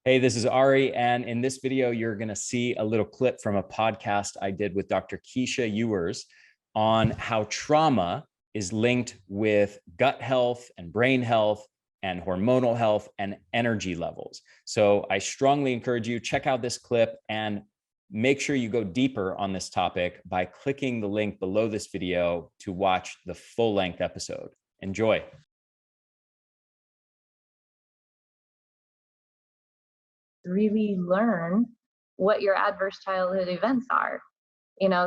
Hey, this is Ari, and in this video, you're going to see a little clip from a podcast I did with Dr. Keisha Ewers on how trauma is linked with gut health and brain health and hormonal health and energy levels. So I strongly encourage you, check out this clip and make sure you go deeper on this topic by clicking the link below this video to watch the full-length episode. Enjoy. Really learn what your adverse childhood events are.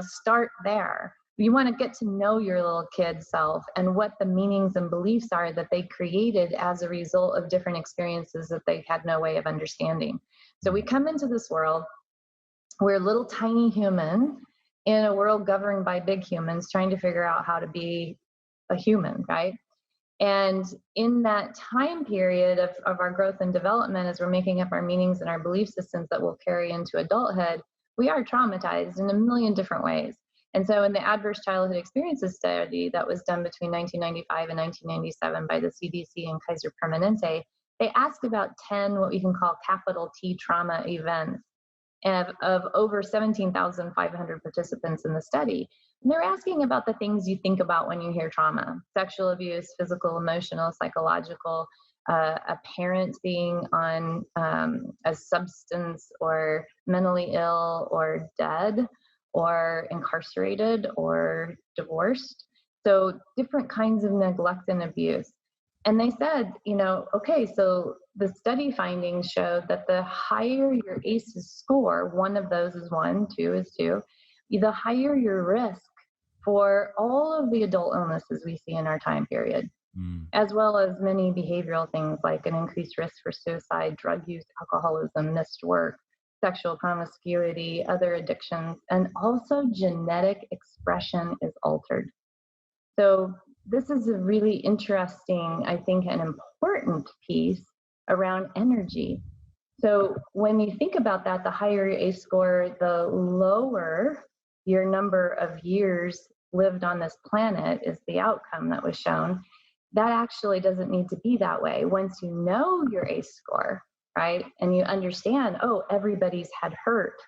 Start there. You want to get to know your little kid self and what the meanings and beliefs are that they created as a result of different experiences that they had no way of understanding. So we come into this world, we're little tiny human in a world governed by big humans trying to figure out how to be a human, right? And in that time period of our growth and development, as we're making up our meanings and our belief systems that we'll carry into adulthood, we are traumatized in a million different ways. And so in the Adverse Childhood Experiences study that was done between 1995 and 1997 by the CDC and Kaiser Permanente, they asked about 10 what we can call capital T trauma events of over 17,500 participants in the study. And they're asking about the things you think about when you hear trauma: sexual abuse, physical, emotional, psychological, a parent being on a substance or mentally ill or dead or incarcerated or divorced. So different kinds of neglect and abuse. And they said, okay, so the study findings showed that the higher your ACEs score, one of those is 1, 2 is 2, the higher your risk for all of the adult illnesses we see in our time period, as well as many behavioral things like an increased risk for suicide, drug use, alcoholism, missed work, sexual promiscuity, other addictions, and also genetic expression is altered. So this is a really interesting, I think, an important piece around energy. So when you think about that, the higher your ACE score, the lower your number of years lived on this planet is the outcome that was shown. That actually doesn't need to be that way. Once you know your ACE score, right, and you understand, oh, everybody's had hurt,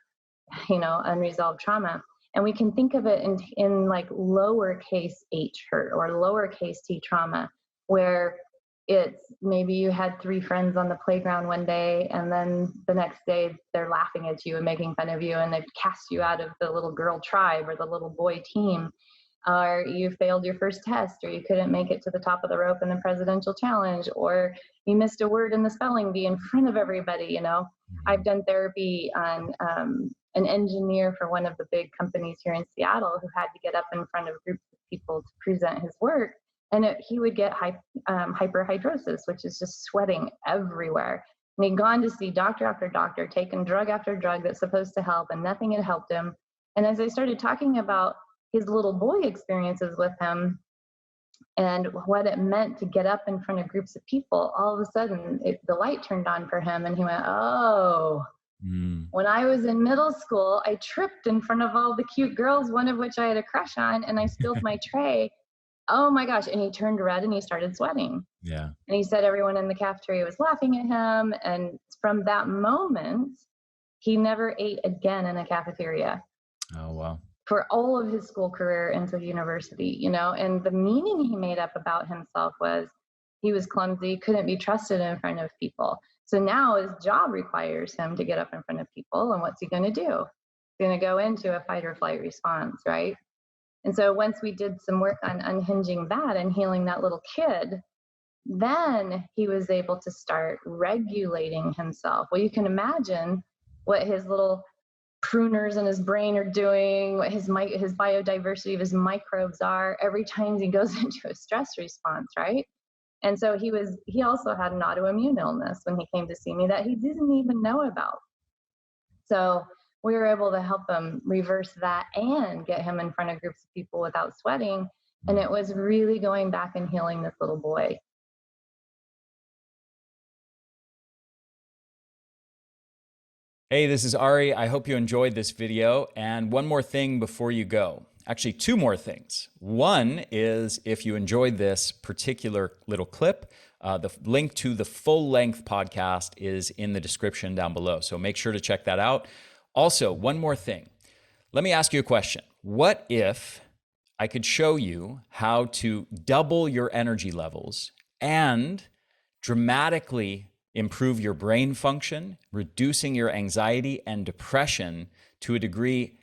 unresolved trauma. And we can think of it in like lowercase h hurt or lowercase t trauma, where it's maybe you had 3 friends on the playground one day, and then the next day they're laughing at you and making fun of you, and they've cast you out of the little girl tribe or the little boy team, or you failed your first test, or you couldn't make it to the top of the rope in the presidential challenge, or you missed a word in the spelling bee in front of everybody. I've done therapy on an engineer for one of the big companies here in Seattle who had to get up in front of groups of people to present his work. And he would get hyperhidrosis, which is just sweating everywhere. And he'd gone to see doctor after doctor, taken drug after drug that's supposed to help, and nothing had helped him. And as I started talking about his little boy experiences with him and what it meant to get up in front of groups of people, all of a sudden the light turned on for him, and he went, oh, when I was in middle school, I tripped in front of all the cute girls, one of which I had a crush on, and I spilled my tray. Oh my gosh. And he turned red and he started sweating. Yeah. And he said everyone in the cafeteria was laughing at him. And from that moment, he never ate again in a cafeteria. Oh, wow. For all of his school career into university, and the meaning he made up about himself was he was clumsy, couldn't be trusted in front of people. So now his job requires him to get up in front of people. And what's he going to do? He's going to go into a fight or flight response, right? And so once we did some work on unhinging that and healing that little kid, then he was able to start regulating himself. Well, you can imagine what his little pruners in his brain are doing, what his biodiversity of his microbes are every time he goes into a stress response, right? And so he also had an autoimmune illness when he came to see me that he didn't even know about. So we were able to help him reverse that and get him in front of groups of people without sweating. And it was really going back and healing this little boy. Hey, this is Ari. I hope you enjoyed this video. And one more thing before you go. actually two more things. One is, if you enjoyed this particular little clip, the link to the full-length podcast is in the description down below. So make sure to check that out. Also, one more thing. Let me ask you a question. What if I could show you how to double your energy levels and dramatically improve your brain function, reducing your anxiety and depression to a degree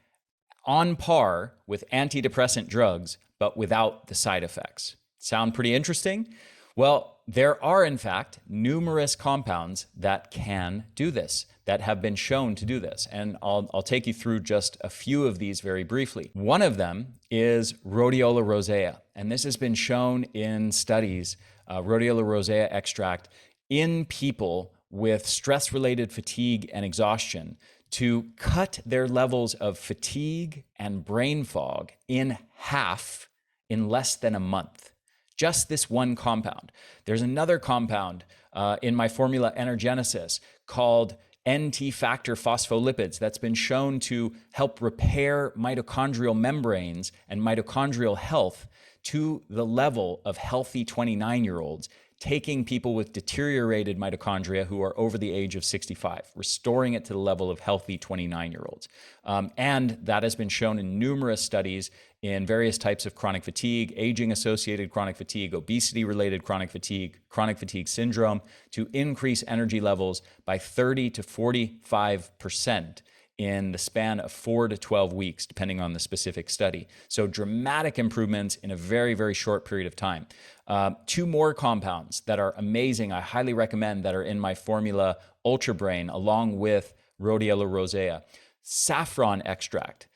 on par with antidepressant drugs, but without the side effects? Sound pretty interesting? Well, there are, in fact, numerous compounds that can do this, that have been shown to do this. And I'll take you through just a few of these very briefly. One of them is rhodiola rosea. And this has been shown in studies, rhodiola rosea extract in people with stress-related fatigue and exhaustion, to cut their levels of fatigue and brain fog in half in less than a month. Just this one compound. There's another compound in my formula Energenesis called NT factor phospholipids that's been shown to help repair mitochondrial membranes and mitochondrial health to the level of healthy 29-year-olds, taking people with deteriorated mitochondria who are over the age of 65, restoring it to the level of healthy 29-year-olds. And that has been shown in numerous studies in various types of chronic fatigue, aging-associated chronic fatigue, obesity-related chronic fatigue syndrome, to increase energy levels by 30 to 45% in the span of 4 to 12 weeks, depending on the specific study. So dramatic improvements in a very, very short period of time. Two more compounds that are amazing, I highly recommend, that are in my formula Ultra Brain, along with rhodiola rosea. Saffron extract.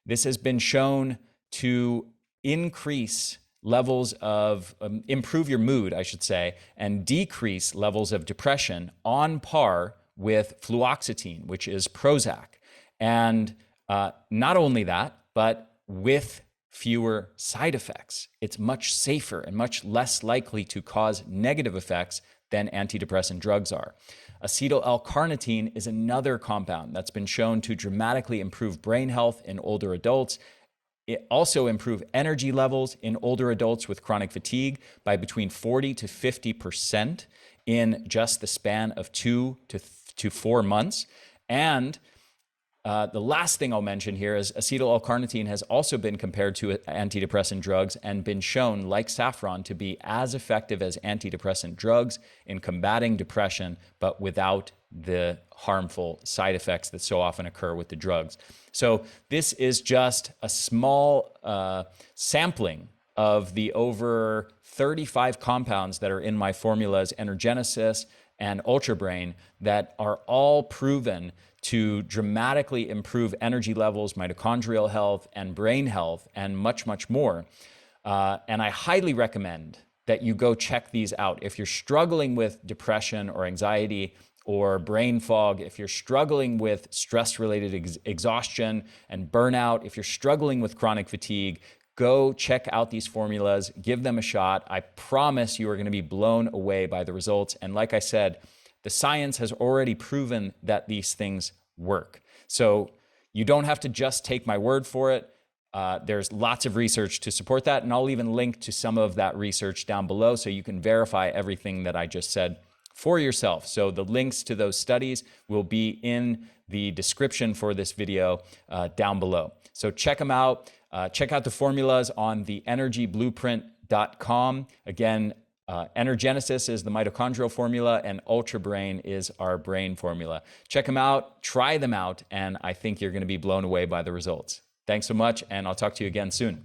This has been shown to increase levels of, improve your mood, I should say, and decrease levels of depression on par with fluoxetine, which is Prozac. And not only that, but with fewer side effects. It's much safer and much less likely to cause negative effects than antidepressant drugs are. Acetyl L-carnitine is another compound that's been shown to dramatically improve brain health in older adults. It also improve energy levels in older adults with chronic fatigue by between 40 to 50% in just the span of 2 to 4 months. And the last thing I'll mention here is acetyl L-carnitine has also been compared to antidepressant drugs and been shown, like saffron, to be as effective as antidepressant drugs in combating depression, but without the harmful side effects that so often occur with the drugs. So this is just a small sampling of the over 35 compounds that are in my formulas Energenesis and Ultra Brain that are all proven to dramatically improve energy levels, mitochondrial health, and brain health, and much, much more. And I highly recommend that you go check these out. If you're struggling with depression or anxiety or brain fog, if you're struggling with stress-related exhaustion and burnout, if you're struggling with chronic fatigue, go check out these formulas, give them a shot. I promise you are going to be blown away by the results. And like I said, the science has already proven that these things work. So you don't have to just take my word for it. There's lots of research to support that. And I'll even link to some of that research down below so you can verify everything that I just said for yourself. So the links to those studies will be in the description for this video down below. So check them out. Check out the formulas on theenergyblueprint.com. Again, Energenesis is the mitochondrial formula, and Ultra Brain is our brain formula. Check them out, try them out, and I think you're going to be blown away by the results. Thanks so much, and I'll talk to you again soon.